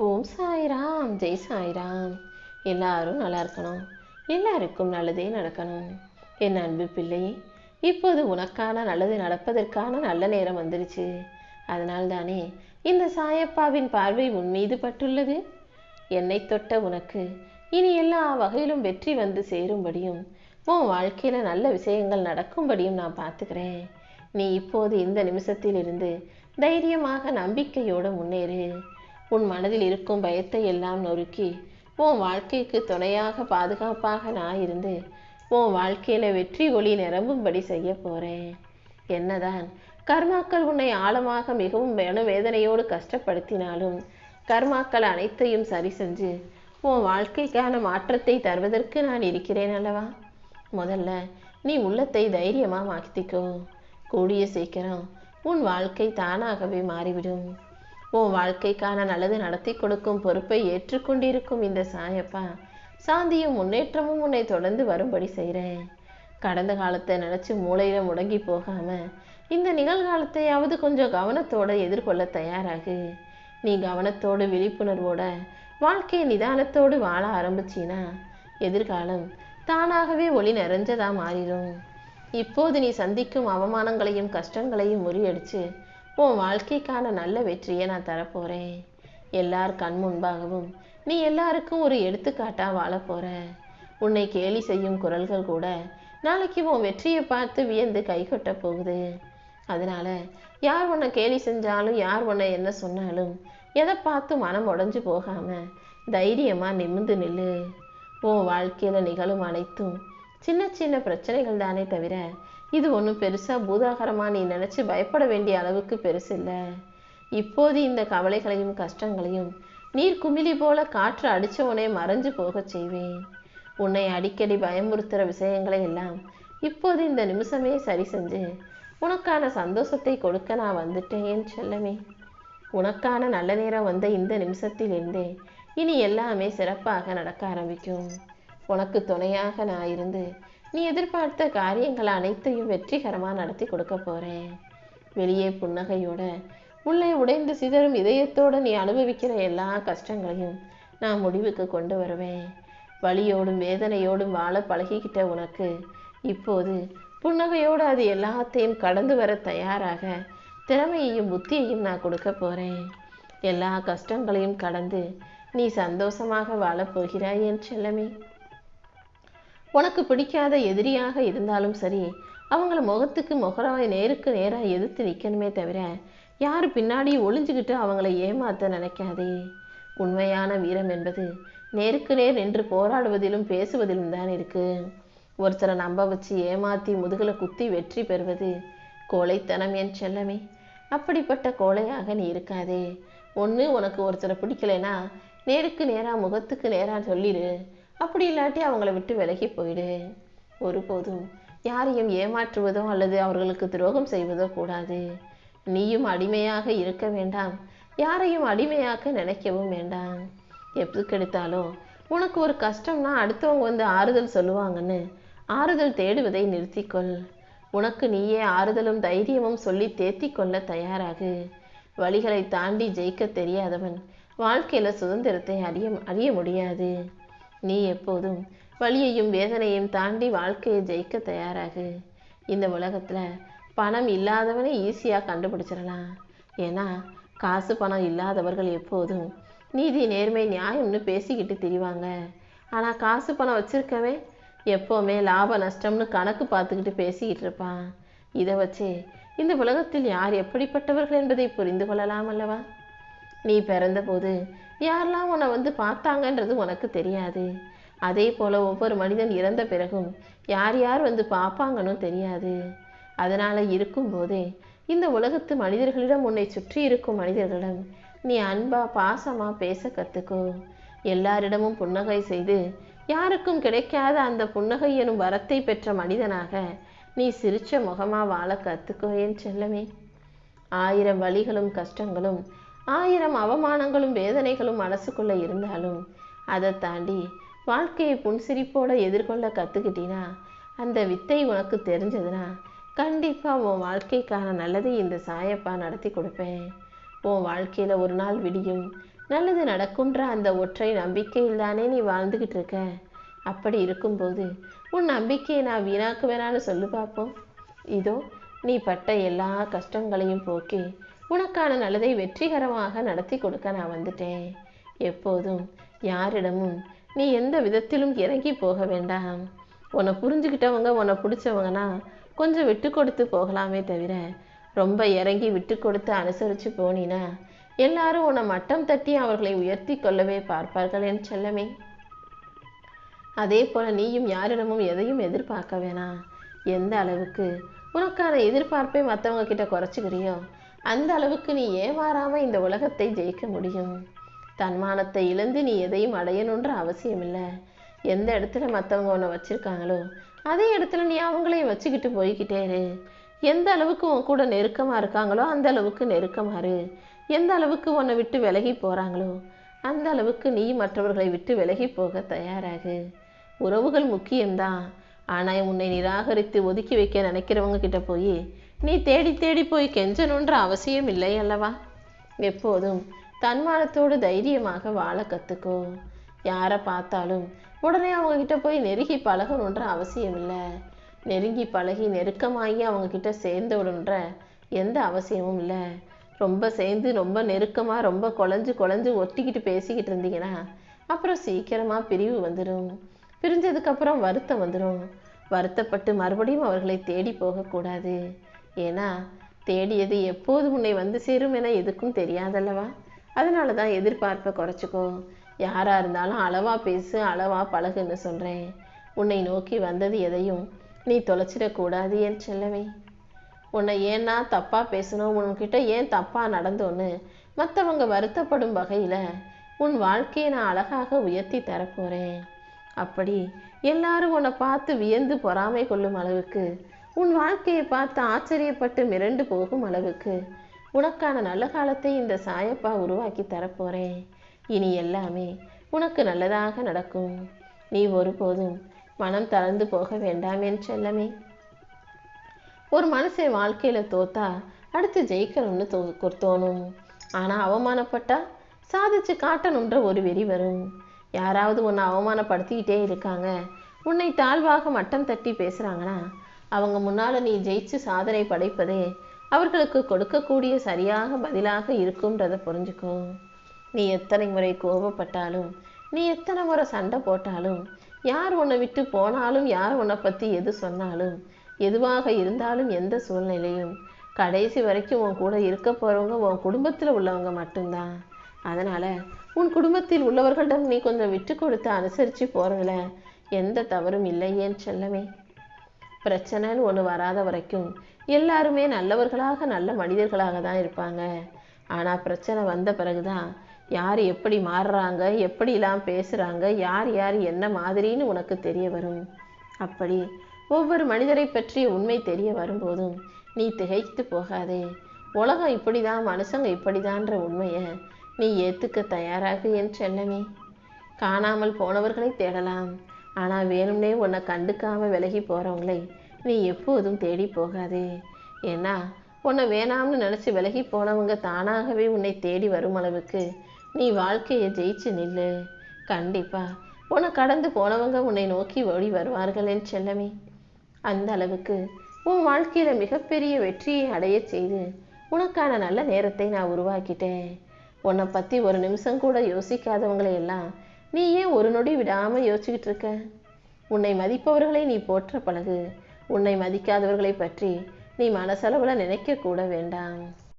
ஓம் சாய்ராம், ஜெய் சாய்ராம். எல்லாரும் நல்லா இருக்கணும், எல்லாருக்கும் நல்லதே நடக்கணும். என் அன்பு பிள்ளை, இப்போது உனக்கான நல்லது நடப்பதற்கான நல்ல நேரம் வந்துருச்சு. அதனால்தானே இந்த சாயப்பாவின் பார்வை உன் மீது பட்டுள்ளது. என்னை தொட்ட உனக்கு இனி எல்லா வகையிலும் வெற்றி வந்து சேரும்படியும் உன் வாழ்க்கையில நல்ல விஷயங்கள் நடக்கும்படியும் நான் பார்த்துக்கிறேன். நீ இப்போது இந்த நிமிஷத்தில் இருந்து தைரியமாக நம்பிக்கையோடு முன்னேறு. உன் மனதில் இருக்கும் பயத்தை எல்லாம் நொறுக்கி உன் வாழ்க்கைக்கு துணையாக பாதுகாப்பாக நான் இருந்து உன் வாழ்க்கையில வெற்றி ஒளி நிரம்பும்படி செய்ய போறேன். என்னதான் கர்மாக்கள் உன்னை ஆழமாக மிகவும் மனவேதனையோடு கஷ்டப்படுத்தினாலும் கர்மாக்கள் அனைத்தையும் சரி செஞ்சு உன் வாழ்க்கைக்கான மாற்றத்தை தருவதற்கு நான் இருக்கிறேன் அல்லவா. முதல்ல நீ உள்ளத்தை தைரியமா மாத்திக்கோ. கூடிய சீக்கிரம் உன் வாழ்க்கை தானாகவே மாறிவிடும். உன் வாழ்க்கைக்கான நல்லது நடத்தி கொடுக்கும் பொறுப்பை ஏற்றுக்கொண்டிருக்கும் இந்த சாயப்பா சாந்தியும் முன்னேற்றமும் உன்னை தொடர்ந்து வரும்படி செய்கிறேன். கடந்த காலத்தை நினைச்சு மூளையில முடங்கி போகாம இந்த நிகழ்காலத்தையாவது கொஞ்சம் கவனத்தோட எதிர்கொள்ள தயாராகு. நீ கவனத்தோடு விழிப்புணர்வோட வாழ்க்கையை நிதானத்தோடு வாழ ஆரம்பிச்சினா எதிர்காலம் தானாகவே ஒளி நிறைஞ்சதா மாறிடும். இப்போது நீ சந்திக்கும் அவமானங்களையும் கஷ்டங்களையும் முறியடிச்சு உன் வாழ்க்கைக்கான நல்ல வெற்றியை நான் தரப்போறேன். எல்லார் கண் முன்பாகவும் நீ எல்லாருக்கும் ஒரு எடுத்துக்காட்டா வாழ போற. உன்னை கேலி செய்யும் குரல்கள் கூட நாளைக்கு உன் வெற்றியை பார்த்து வியந்து கை கொட்ட போகுது. அதனால யார் உன்னை கேலி செஞ்சாலும் யார் உன்னை என்ன சொன்னாலும் எதை பார்த்து மனம் உடைஞ்சு போகாம தைரியமா நிமிர்ந்து நில்லு. உன் வாழ்க்கையில நிகழும் அனைத்தும் சின்ன சின்ன பிரச்சனைகள் தானே தவிர இது ஒன்றும் பெருசா பூதாகரமா நீ நினைச்சு பயப்பட வேண்டிய அளவுக்கு பெருசு இல்லை. இப்போது இந்த கவலைகளையும் கஷ்டங்களையும் நீர் குமிழி போல காற்று அடிச்சவனே மறைஞ்சு போக செய்வேன். உன்னை அடிக்கடி பயமுறுத்துற விஷயங்களை எல்லாம் இப்போது இந்த நிமிஷமே சரி செஞ்சு உனக்கான சந்தோஷத்தை கொடுக்க நான் வந்துட்டேன் செல்லமே. உனக்கான நல்ல நேரம் வந்த இந்த நிமிஷத்தில் இருந்தே இனி எல்லாமே சிறப்பாக நடக்க ஆரம்பிக்கும். உனக்கு துணையாக நான் இருந்து நீ எதிர்பார்த்த காரியங்கள் அனைத்தையும் வெற்றிகரமா நடத்தி கொடுக்க போறேன். வெளியே புன்னகையோட உள்ளே உடைந்து சிதறும் இதயத்தோட நீ அனுபவிக்கிற எல்லா கஷ்டங்களையும் நான் முடிவுக்கு கொண்டு வருவேன். வலியோடும் வேதனையோடும் வாழ பழகிக்கிட்ட உனக்கு இப்போது புன்னகையோடு அது எல்லாத்தையும் கடந்து வர தயாராக திறமையையும் புத்தியையும் நான் கொடுக்க போறேன். எல்லா கஷ்டங்களையும் கடந்து நீ சந்தோஷமாக வாழப்போகிறாய் என் செல்லமே. உனக்கு பிடிக்காத எதிரியாக இருந்தாலும் சரி அவங்கள முகத்துக்கு முகராய் நேருக்கு நேராக எதிர்த்து நிற்கணுமே தவிர யார் பின்னாடி ஒளிஞ்சுக்கிட்டு அவங்கள ஏமாத்த நினைக்காதே. உண்மையான வீரம் என்பது நேருக்கு நேர் நின்று போராடுவதிலும் பேசுவதிலும் தான் இருக்கு. ஒருத்தரை நம்ப வச்சு ஏமாத்தி முதுகுல குத்தி வெற்றி பெறுவது கோழைத்தனம் என் செல்லமே. அப்படிப்பட்ட கோழையாக நீ இருக்காதே. ஒன்று உனக்கு ஒருத்தரை பிடிக்கலைன்னா நேருக்கு நேராக முகத்துக்கு நேராக சொல்லிடு. அப்படி இல்லாட்டி அவங்கள விட்டு விலகி போயிடு. ஒருபோதும் யாரையும் ஏமாற்றுவதோ அல்லது அவர்களுக்கு துரோகம் செய்வதோ கூடாது. நீயும் அடிமையாக இருக்க வேண்டாம், யாரையும் அடிமையாக்க நினைக்கவும் வேண்டாம். எப்படிக்கெடுத்தாலும் உனக்கு ஒரு கஷ்டம்னா அடுத்தவங்க வந்து ஆறுதல் சொல்லுவாங்கன்னு ஆறுதல் தேடுவதை நிறுத்திக்கொள். உனக்கு நீயே ஆறுதலும் தைரியமும் சொல்லி தேத்தி கொள்ள தயாராகு. வழிகளை தாண்டி ஜெயிக்க தெரியாதவன் வாழ்க்கையில சுதந்திரத்தை அறிய முடியாது. நீ எப்போதும் வலியையும் வேதனையும் தாண்டி வாழ்க்கையை ஜெயிக்க தயாராகு. இந்த உலகத்துல பணம் இல்லாதவனை ஈஸியா கண்டுபிடிச்சிடலாம். ஏன்னா காசு பணம் இல்லாதவர்கள் எப்போதும் நீதி நேர்மை நியாயம்னு பேசிக்கிட்டு திரிவாங்க. ஆனா காசு பணம் வச்சிருக்கவே எப்போவுமே லாப நஷ்டம்னு கணக்கு பார்த்துக்கிட்டு பேசிக்கிட்டு இருப்பான். இதை வச்சு இந்த உலகத்தில் யார் எப்படிப்பட்டவர்கள் என்பதை புரிந்து கொள்ளலாம் அல்லவா. நீ பிறந்த போது யாரெல்லாம் உன்னை வந்து பார்த்தாங்கன்றது உனக்கு தெரியாது. அதே போல ஒவ்வொரு மனிதன் இறந்த பிறகும் யார் யார் வந்து பார்ப்பாங்கன்னு தெரியாது. அதனால இருக்கும்போதே இந்த உலகத்து மனிதர்களிடம் உன்னை சுற்றி இருக்கும் மனிதர்களிடம் நீ அன்பா பாசமா பேச கத்துக்கோ. எல்லாரிடமும் புன்னகை செய்து யாருக்கும் கிடைக்காத அந்த புன்னகை எனும் வரத்தை பெற்ற மனிதனாக நீ சிரிச்ச முகமா வாழ கத்துக்கோ என் செல்லமே. 1000 வலிகளும் கஷ்டங்களும் 1000 அவமானங்களும் வேதனைகளும் மனசுக்குள்ள இருந்தாலும் அதை தாண்டி வாழ்க்கையை புன்சிரிப்போட எதிர்கொள்ள கத்துக்கிட்டினா அந்த வித்தை உனக்கு தெரிஞ்சதுன்னா கண்டிப்பா உன் வாழ்க்கைக்கான நல்லதை இந்த சாயப்பா நடத்தி கொடுப்பேன். உன் வாழ்க்கையில ஒரு நாள் விடியும், நல்லது நடக்கும்ன்ற அந்த ஒற்றை நம்பிக்கையில் தானே நீ வாழ்ந்துக்கிட்டு இருக்க. அப்படி இருக்கும்போது உன் நம்பிக்கையை நான் வீணாக்குவேனான்னு சொல்லு பார்ப்போம். இதோ நீ பட்ட எல்லா கஷ்டங்களையும் போக்கி உனக்கான நல்லதை வெற்றிகரமாக நடத்தி கொடுக்க நான் வந்துட்டேன். எப்போதும் யாரிடமும் நீ எந்த விதத்திலும் இறங்கி போக வேண்டாம். உன்னை புரிஞ்சுக்கிட்டவங்க, உன்னை பிடிச்சவங்கன்னா கொஞ்சம் விட்டு கொடுத்து போகலாமே தவிர ரொம்ப இறங்கி விட்டு கொடுத்து அனுசரித்து போனினா எல்லாரும் உன்னை மட்டம் தட்டி அவர்களை உயர்த்தி கொள்ளவே பார்ப்பார்கள் என் செல்லமே. அதே போல நீயும் யாரிடமும் எதையும் எதிர்பார்க்க வேணாம். எந்த அளவுக்கு உனக்கான எதிர்பார்ப்பை மற்றவங்க கிட்ட குறைச்சிக்கிறியோ அந்த அளவுக்கு நீ ஏமாறாம இந்த உலகத்தை ஜெயிக்க முடியும். தன்மானத்தை இழந்து நீ எதையும் அடையணுன்ற அவசியம் இல்லை. எந்த இடத்துல மற்றவங்க உன்னை வச்சிருக்காங்களோ அதே இடத்துல நீ அவங்களையும் வச்சுக்கிட்டு போய்கிட்டே இரு. எந்த அளவுக்கு உன் கூட நெருக்கமாக இருக்காங்களோ அந்த அளவுக்கு நெருக்கமாக இரு. எந்த அளவுக்கு உன்னை விட்டு விலகி போகிறாங்களோ அந்த அளவுக்கு நீ மற்றவர்களை விட்டு விலகி போக தயாராகு. உறவுகள் முக்கியம்தான். ஆனால் உன்னை நிராகரித்து ஒதுக்கி வைக்க நினைக்கிறவங்க கிட்ட போய் நீ தேடி தேடி போய் கெஞ்சணுன்ற அவசியம் இல்லை அல்லவா? எப்போதும் தன்மானத்தோடு தைரியமாக வாழ கற்றுக்கோ. யாரை பார்த்தாலும் உடனே அவங்கக்கிட்ட போய் நெருங்கி பழகணுன்ற அவசியம் இல்லை. நெருங்கி பழகி நெருக்கமாகி அவங்கக்கிட்ட சேர்ந்துடணுன்ற எந்த அவசியமும் இல்லை. ரொம்ப சேர்ந்து ரொம்ப நெருக்கமாக ரொம்ப குழஞ்சு ஒட்டிக்கிட்டு பேசிக்கிட்டு இருந்தீங்கன்னா அப்புறம் சீக்கிரமாக பிரிவு வந்துடும். பிரிஞ்சதுக்கப்புறம் வருத்தம் வந்துடும். வருத்தப்பட்டு மறுபடியும் அவர்களை தேடி போகக்கூடாது. ஏன்னா தேடியது எப்போது உன்னை வந்து சேரும் என எதுக்கும் தெரியாதல்லவா? அதனால தான் எதிர்பார்ப்பை குறைச்சிக்கோ. யாராக இருந்தாலும் அளவாக பேசு, அளவாக பழகுன்னு சொல்கிறேன். உன்னை நோக்கி வந்தது எதையும் நீ தொலைச்சிடக்கூடாது என் செல்லவே. உன்னை ஏன்னா தப்பாக பேசணும், உன்கிட்ட ஏன் தப்பாக நடந்தோன்னு மற்றவங்க வருத்தப்படும் வகையில் உன் வாழ்க்கையை நான் அழகாக உயர்த்தி தரப்போகிறேன். அப்படி எல்லாரும் உன்னை பார்த்து வியந்து பொறாமை கொள்ளும் அளவுக்கு, உன் வாழ்க்கையை பார்த்து ஆச்சரியப்பட்டு மிரண்டு போகும் அளவுக்கு உனக்கான நல்ல காலத்தை இந்த சாயப்பா உருவாக்கி தரப்போகிறேன். இனி எல்லாமே உனக்கு நல்லதாக நடக்கும். நீ ஒருபோதும் மனம் தளர்ந்து போக வேண்டாம் என் செல்லமே. ஒரு மனுஷன் வாழ்க்கையில் தோத்தா அடுத்து ஜெயிக்கணும்னு தோணும். ஆனால் அவமானப்பட்டா சாதிச்சு காட்டணுன்ற ஒரு வெறி வரும். யாராவது உன்னை அவமானப்படுத்திக்கிட்டே இருக்காங்க, உன்னை தாழ்வாக மட்டம் தட்டி பேசுகிறாங்கன்னா அவங்க முன்னால் நீ ஜெயிச்சு சாதனை படைப்பதே அவர்களுக்கு கொடுக்கக்கூடிய சரியாக பதிலாக இருக்கும்ன்றதை புரிஞ்சுக்கோ. நீ எத்தனை முறை கோபப்பட்டாலும், நீ எத்தனை முறை சண்டை போட்டாலும், யார் உன்னை விட்டு போனாலும், யார் உன்னை பற்றி எது சொன்னாலும், எதுவாக இருந்தாலும் எந்த சூழ்நிலையும் கடைசி வரைக்கும் உன் கூட இருக்க போகிறவங்க உன் குடும்பத்தில் உள்ளவங்க மட்டும்தான். அதனால் உன் குடும்பத்தில் உள்ளவர்களிடம் நீ கொஞ்சம் விட்டு கொடுத்து அனுசரித்து போகிறதுல எந்த தவறும் இல்லை என் செல்லமே. பிரச்சனைன்னு ஒன்று வராத வரைக்கும் எல்லாருமே நல்லவர்களாக நல்ல மனிதர்களாக தான் இருப்பாங்க. ஆனால் பிரச்சனை வந்த பிறகுதான் யார் எப்படி மாறுறாங்க, எப்படிலாம் பேசுகிறாங்க, யார் யார் என்ன மாதிரின்னு உனக்கு தெரிய வரும். அப்படி ஒவ்வொரு மனிதரை பற்றிய உண்மை தெரிய வரும்போதும் நீ திகைத்து போகாதே. உலகம் இப்படி தான், மனுஷங்க இப்படிதான்ற உண்மையை நீ ஏற்றுக்க தயாராகு என் செல்லமே. காணாமல் போனவர்களை தேடலாம், ஆனால் வேணும்னே உன்னை கண்டுக்காமல் விலகி போகிறவங்களை நீ எப்போதும் தேடி போகாதே. ஏன்னா உன்னை வேணாம்னு நினச்சி விலகி போனவங்க தானாகவே உன்னை தேடி வரும் அளவுக்கு நீ வாழ்க்கையை ஜெயிச்சு நில்லு. கண்டிப்பாக உன்னை கடந்து போனவங்க உன்னை நோக்கி ஓடி வருவார்கள் என் செல்லமே. அந்த அளவுக்கு உன் வாழ்க்கையில் மிகப்பெரிய வெற்றியை அடைய செய்து உனக்கான நல்ல நேரத்தை நான் உருவாக்கிட்டேன். உன்னை பற்றி ஒரு நிமிஷம் கூட யோசிக்காதவங்களை எல்லாம் நீ ஏன் ஒரு நொடி விடாமல் யோசிச்சுக்கிட்டு இருக்க? உன்னை மதிப்பவர்களை நீ போற்ற பழகு. உன்னை மதிக்காதவர்களை பற்றி நீ மனசளவில் நினைக்க கூட வேண்டாம்.